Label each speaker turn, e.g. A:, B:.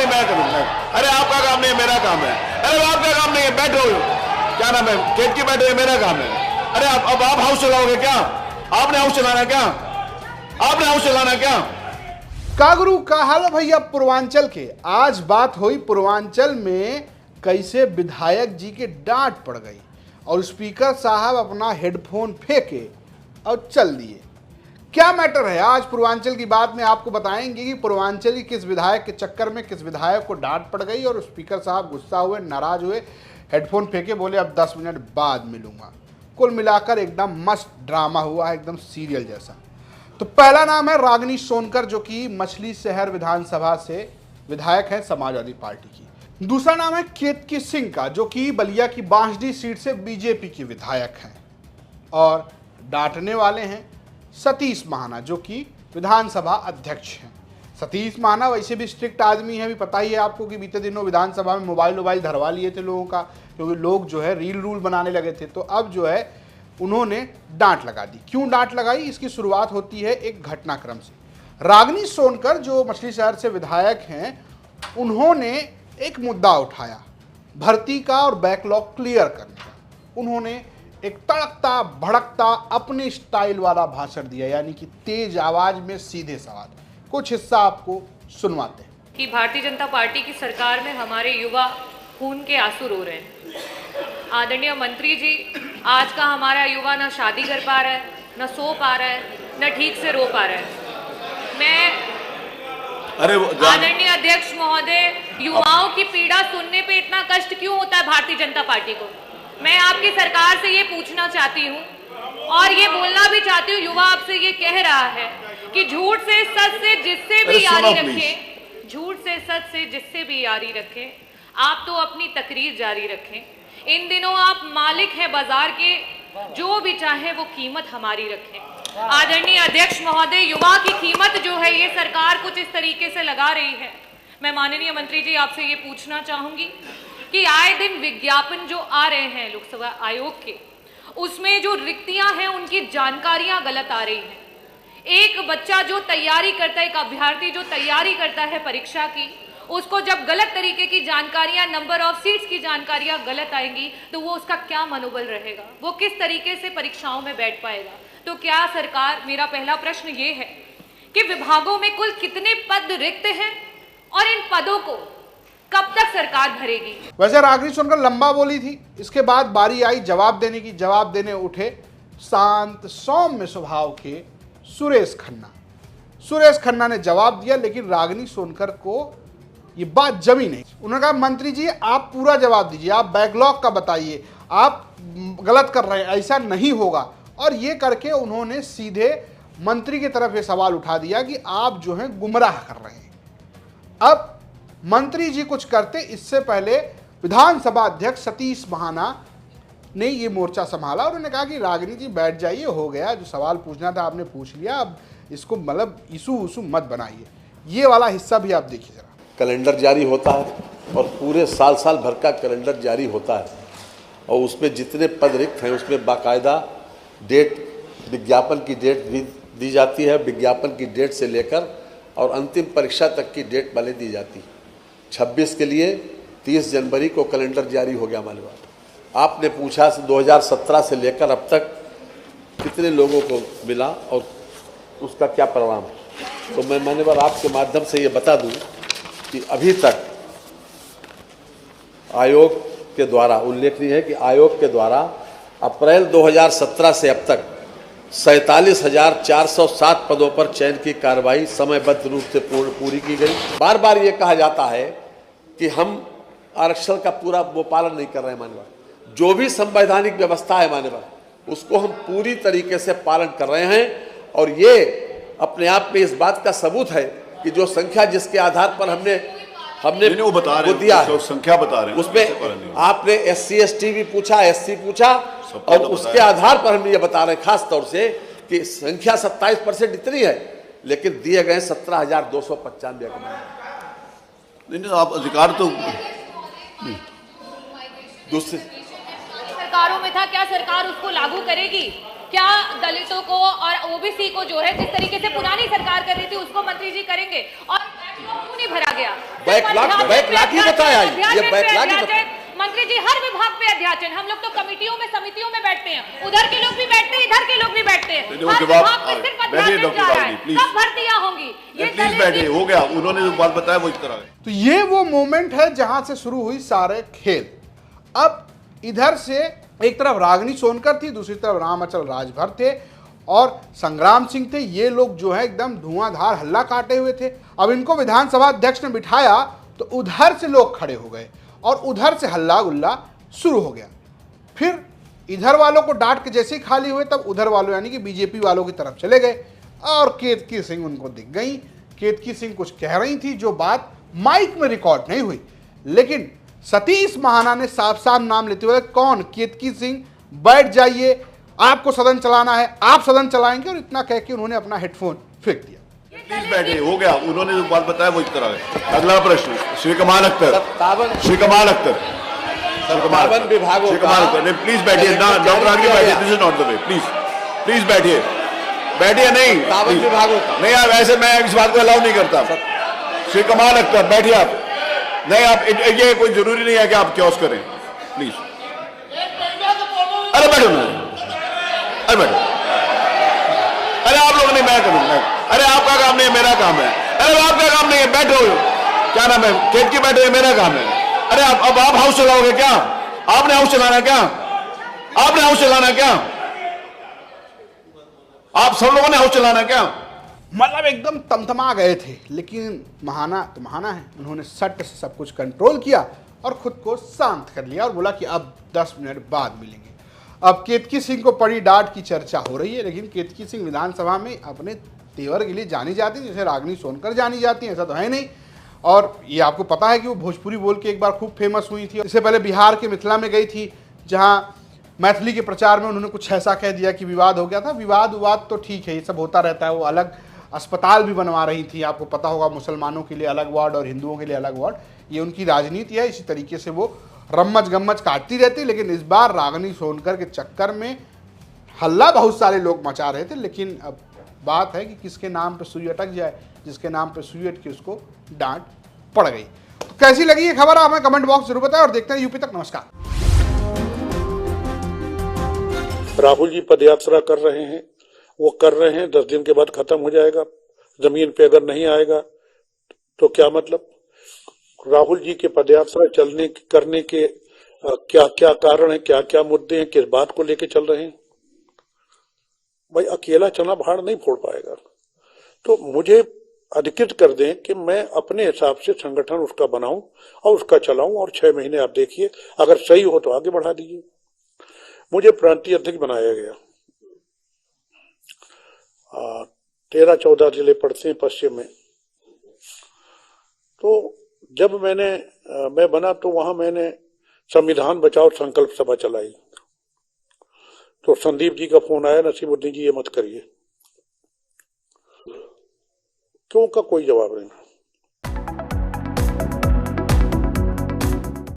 A: नहीं मैं करूँगा। अरे आपका काम नहीं है, मेरा काम है। अरे आपका काम नहीं है, बैठो, क्या नाम है, खेत की बैठो, मेरा काम है। अरे अब आप हाउस चलाओगे क्या? आपने हाउस चलाना क्या? आपने हाउस चलाना क्या?
B: कागरू का हाल भैया पूर्वांचल के। आज बात हुई पूर्वांचल में कैसे विधायक जी के डांट पड़ गई और स्पीकर साहब अपना हेडफोन फेंके और चल दिए। क्या मैटर है आज पूर्वांचल की बात में आपको बताएंगे कि पूर्वांचल की किस विधायक के चक्कर में किस विधायक को डांट पड़ गई और स्पीकर साहब गुस्सा हुए, नाराज हुए, हेडफोन फेंके, बोले अब 10 मिनट बाद मिलूंगा। कुल मिलाकर एकदम मस्त ड्रामा हुआ है, एकदम सीरियल जैसा। तो पहला नाम है रागिनी सोनकर, जो कि मछली शहर विधानसभा से विधायक है समाजवादी पार्टी की। दूसरा नाम है केतकी सिंह का, जो कि बलिया की बांसडी सीट से बीजेपी के विधायक हैं। और डांटने वाले हैं सतीश महाना, जो कि विधानसभा अध्यक्ष हैं। सतीश महाना वैसे भी स्ट्रिक्ट आदमी है, भी पता ही है आपको कि बीते दिनों विधानसभा में मोबाइल धरवा लिए थे लोगों का, क्योंकि लोग जो है रील रूल बनाने लगे थे। तो अब जो है उन्होंने डांट लगा दी। क्यों डांट लगाई, इसकी शुरुआत होती है एक घटनाक्रम से। रागिनी सोनकर जो मछली शहर से विधायक हैं, उन्होंने एक मुद्दा उठाया भर्ती का और बैकलॉग क्लियर करने का। उन्होंने एक तड़कता भड़कता अपने स्टाइल वाला भाषण दिया, यानी कि तेज आवाज में सीधे सवाल। कुछ हिस्सा आपको सुनवाते हैं।
C: कि भारतीय जनता पार्टी की सरकार में हमारे युवा खून के आंसू रो रहे हैं। आदरणीय मंत्री जी, आज का हमारा युवा न शादी कर पा रहा है, न सो पा रहा है, न ठीक से रो पा रहा है। आदरणीय अध्यक्ष महोदय, युवाओं की पीड़ा सुनने पे इतना कष्ट क्यों होता है भारतीय जनता पार्टी को? मैं आपकी सरकार से ये पूछना चाहती हूँ और ये बोलना भी चाहती हूँ, युवा आपसे ये कह रहा है कि झूठ से सच से जिससे भी यारी रखें, झूठ से सच से जिससे भी यारी रखें, आप तो अपनी तकरीर जारी रखें। इन दिनों आप मालिक हैं बाजार के, जो भी चाहे वो कीमत हमारी रखें। आदरणीय अध्यक्ष महोदय, युवा की कीमत जो है ये सरकार कुछ इस तरीके से लगा रही है। मैं माननीय मंत्री जी आपसे ये पूछना चाहूंगी कि आए दिन विज्ञापन जो आ रहे हैं लोकसभा आयोग के, उसमें जो रिक्तियां हैं उनकी जानकारियां गलत आ रही हैं। एक बच्चा जो तैयारी करता है, एक अभ्यर्थी जो तैयारी करता है परीक्षा की, उसको जब गलत तरीके की जानकारियां, नंबर ऑफ सीट्स की जानकारियां गलत आएंगी तो वो उसका क्या मनोबल रहेगा, वो किस तरीके से परीक्षाओं में बैठ पाएगा? तो क्या सरकार, मेरा पहला प्रश्न ये है कि विभागों में कुल कितने पद रिक्त हैं और इन पदों को कब तक सरकार भरेगी?
B: वैसे रागिनी सोनकर लंबा बोली थी, इसके बाद बारी आई जवाब देने की। जवाब देने उठे शांत सौम्य स्वभाव के सुरेश खन्ना। सुरेश खन्ना ने जवाब दिया, लेकिन रागिनी सोनकर को ये बात जमी नहीं। उन्होंने कहा मंत्री जी आप पूरा जवाब दीजिए, आप बैकलॉग का बताइए, आप गलत कर रहे हैं, ऐसा नहीं होगा। और ये करके उन्होंने सीधे मंत्री की तरफ ये सवाल उठा दिया कि आप जो हैं गुमराह कर रहे हैं। अब मंत्री जी कुछ करते, इससे पहले विधानसभा अध्यक्ष सतीश महाना ने ये मोर्चा संभाला। उन्होंने कहा कि रागिनी जी बैठ जाइए, हो गया, जो सवाल पूछना था आपने पूछ लिया, अब इसको मतलब इशू उशू मत बनाइए। ये वाला हिस्सा भी आप देखिए जरा।
D: कैलेंडर जारी होता है और पूरे साल भर का कैलेंडर जारी होता है और उसमें जितने पद रिक्त हैं उसमें बाकायदा डेट, विज्ञापन की डेट भी दी जाती है। विज्ञापन की डेट से लेकर और अंतिम परीक्षा तक की डेट पहले दी जाती है। 26 के लिए 30 जनवरी को कैलेंडर जारी हो गया हमारे पास। आपने पूछा 2017 से लेकर अब तक कितने लोगों को मिला और उसका क्या परिणाम है, तो मैं मान्यवर आपके माध्यम से ये बता दूं कि अभी तक आयोग के द्वारा, उल्लेखनीय है कि आयोग के द्वारा अप्रैल 2017 से अब तक 47,407 पदों पर चयन की कार्रवाई समयबद्ध रूप से पूरी की गई। बार बार ये कहा जाता है कि हम आरक्षण का पूरा वो पालन नहीं कर रहे हैं मान्यवर। जो भी संवैधानिक व्यवस्था है मान्यवर, उसको हम पूरी तरीके से पालन कर रहे हैं। और ये अपने आप में इस बात का सबूत है कि जो संख्या जिसके आधार पर हमने
A: वो बता रहे
D: दिया
A: हैं, संख्या बता रहे हैं,
D: उसमें आपने SC ST भी पूछा, SC पूछा, और उसके आधार पर हम ये बता रहे हैं खास तौर से कि संख्या 27% इतनी है, लेकिन दिए गए 17,295।
A: नहीं, आप अधिकार तो
D: दूसरी
C: सरकारों में था, क्या सरकार उसको लागू करेगी? क्या दलितों को और OBC को जो है जिस तरीके से पुरानी सरकार कर रही थी उसको मंत्री जी करेंगे? और क्यों नहीं भरा गया?
D: बैकलॉग ही बताया, ये बैकलॉग ही बताया।
C: मंत्री जी हर विभाग पे अध्यक्ष हैं, हम लोग तो कमेटियों में समितियों में बैठते हैं, उधर के लोग भी बैठते हैं, इधर के लोग भी बैठते हैं, हर विभाग पे सिर्फ अध्यक्ष जा रहा है, कब भर्तियां होंगी? ये
A: प्लीज बैठिए, हो गया, उन्होंने जो बात बताया वो इस तरह है।
B: तो ये वो मोमेंट है जहां से शुरू हुई सारे खेल। अब इधर से एक तरफ रागिनी सोनकर थी, दूसरी तरफ राम अचल राजभर थे और संग्राम सिंह थे। ये लोग जो है एकदम धुआंधार हल्ला काटे हुए थे। अब इनको विधानसभा अध्यक्ष ने बिठाया तो उधर से लोग खड़े हो गए और उधर से हल्ला गुल्ला शुरू हो गया। फिर इधर वालों को डांट के जैसे ही खाली हुए तब उधर वालों यानी कि बीजेपी वालों की तरफ चले गए और केतकी सिंह उनको दिख गई। केतकी सिंह कुछ कह रही थी जो बात माइक में रिकॉर्ड नहीं हुई, लेकिन सतीश महाना ने साफ साफ नाम लेते हुए, कौन? केतकी सिंह, बैठ जाइए, आपको सदन चलाना है, आप सदन चलाएंगे, और इतना कह के उन्होंने अपना हेडफोन फेंक दिया।
A: प्लीज बैठिए, हो गया, उन्होंने जो बात बताया वो इस तरह है। अगला प्रश्न श्री कमाल अख्तर, श्री कमाल अख्तर,
D: विभागों
A: श्री कमाल अख्तर, प्लीज बैठिए ना, डॉक्टर आगे बैठिए, this is not the way, please please बैठिए, बैठिए, नहीं
D: विभागों
A: नहीं आप ऐसे, मैं इस बात को अलाउ नहीं करता। श्री कमाल अख्तर बैठिए आप, नहीं आप, ये कोई जरूरी नहीं है कि आप क्योस करें, प्लीज। अरे बैठो ना, अरे बैठो, अरे आप लोग नहीं, मैं करूंगा, अरे आपका काम नहीं है, मेरा काम है। अरे आपका काम नहीं है, बैठो, क्या नाम है, केतकी बैठो, ये मेरा काम है। अरे अब आप हाउस चलाओगे क्या? आपने हाउस चलाना क्या? आपने हाउस चलाना क्या? आप सब लोगों ने हाउस चलाना क्या?
B: मतलब एकदम तमतमा गए थे, लेकिन महाना तो महाना है, उन्होंने सट से सब कुछ कंट्रोल किया और खुद को शांत कर लिया और बोला कि अब 10 मिनट बाद मिलेंगे। अब केतकी सिंह को पड़ी डांट की चर्चा हो रही है, लेकिन केतकी सिंह विधानसभा में अपने तेवर के लिए जानी जाती है, जैसे रागिनी सोनकर जानी जाती है, ऐसा तो है नहीं। और ये आपको पता है कि वो भोजपुरी बोल के एक बार खूब फेमस हुई थी। इससे पहले बिहार के मिथिला में गई थी, जहाँ मैथिली के प्रचार में उन्होंने कुछ ऐसा कह दिया कि विवाद हो गया था। विवाद तो ठीक है, ये सब होता रहता है। वो अलग अस्पताल भी बनवा रही थी, आपको पता होगा, मुसलमानों के लिए अलग वार्ड और हिंदुओं के लिए अलग वार्ड। ये उनकी राजनीति है, इसी तरीके से वो रम्मच गम्मच काटती रहती। लेकिन इस बार रागिनी सोनकर के चक्कर में हल्ला बहुत सारे लोग मचा रहे थे, लेकिन अब बात है कि किसके नाम पे सुई अटक जाए। जिसके नाम पे सुई अटकी उसको डांट पड़ गई। तो कैसी लगी ये खबर आप हमें कमेंट बॉक्स जरूर बताएं और देखते हैं यूपी तक। नमस्कार।
E: राहुल जी पदयात्रा कर रहे हैं, वो कर रहे हैं, 10 दिन के बाद खत्म हो जाएगा। जमीन पे अगर नहीं आएगा तो क्या मतलब? राहुल जी के पदयात्रा करने के क्या क्या कारण है, क्या क्या मुद्दे हैं, किस बात को लेके चल रहे हैं? भाई अकेला चना भाड़ नहीं फोड़ पाएगा। तो मुझे अधिकृत कर दें कि मैं अपने हिसाब से संगठन उसका बनाऊं और उसका चलाऊं, और 6 महीने आप देखिए, अगर सही हो तो आगे बढ़ा दीजिए। मुझे प्रांतीय अध्यक्ष बनाया गया। 13-14 जिले पड़ते हैं पश्चिम में। तो जब मैं बना तो वहां मैंने संविधान बचाओ संकल्प सभा चलाई। तो संदीप जी का फोन आया, नसीमुद्दीन जी ये मत करिए। क्यों का कोई जवाब नहीं।